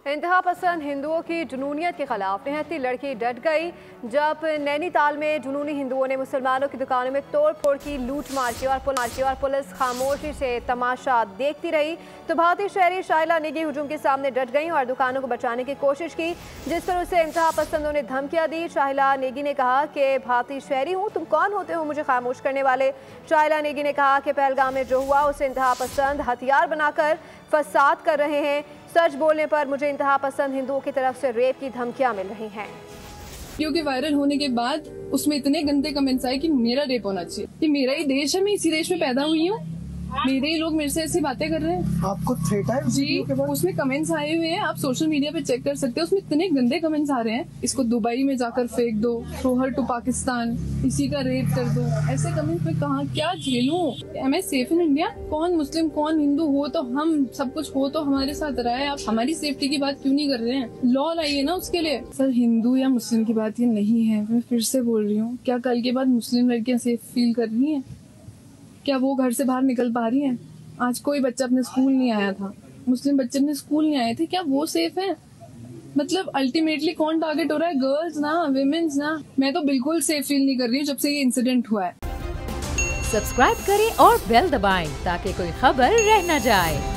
इंतहा पसंद हिंदुओं की जुनूनियत के खिलाफ निहत्ती लड़की डट गई जब नैनीताल में जुनूनी हिंदुओं ने मुसलमानों की दुकानों में तोड़ फोड़ की, लूट मार की और पुलिस खामोशी से तमाशा देखती रही तो भारतीय शहरी शाइला नेगी हुजूम के सामने डट गई और दुकानों को बचाने की कोशिश की, जिस पर उसे इंतहा पसंदों ने धमकियां दी। शाइला नेगी ने कहा कि भारतीय शहरी हूँ, तुम कौन होते हो मुझे खामोश करने वाले। शाइला नेगी ने कहा कि पहलगाम में जो हुआ उसे इंतहा पसंद हथियार बनाकर फसाद कर रहे हैं। सच बोलने पर मुझे इंतहा पसंद हिंदुओं की तरफ से रेप की धमकियां मिल रही हैं। क्योंकि वायरल होने के बाद उसमें इतने गंदे कमेंट्स आए कि मेरा रेप होना चाहिए, कि मेरा ही देश है, मैं इसी देश में पैदा हुई हूँ, मेरे ही लोग मेरे से ऐसी बातें कर रहे हैं। आपको थ्रेट है जी, उसमें कमेंट्स आए हुए हैं, आप सोशल मीडिया पे चेक कर सकते हैं। उसमें इतने गंदे कमेंट्स आ रहे हैं, इसको दुबई में जाकर फेंक दो, थ्रो हर टू पाकिस्तान, इसी का रेप कर दो। ऐसे कमेंट्स में कहाँ क्या झेलूं? Am I safe in India? कौन मुस्लिम कौन हिंदू हो तो हम, सब कुछ हो तो हमारे साथ रहा है। आप हमारी सेफ्टी की बात क्यों नहीं कर रहे हैं? लॉ लाइए ना उसके लिए। सर, हिंदू या मुस्लिम की बात ये नहीं है, मैं फिर से बोल रही हूँ। क्या कल के बाद मुस्लिम लड़कियां सेफ फील कर रही हैं? क्या वो घर से बाहर निकल पा रही हैं? आज कोई बच्चा अपने स्कूल नहीं आया था, मुस्लिम बच्चे अपने स्कूल नहीं आए थे, क्या वो सेफ है? मतलब अल्टीमेटली कौन टारगेट हो रहा है? गर्ल्स ना, विमेन्स ना। मैं तो बिल्कुल सेफ फील नहीं कर रही हूँ जब से ये इंसिडेंट हुआ है। सब्सक्राइब करें और बेल दबाएं ताकि कोई खबर रह न जाए।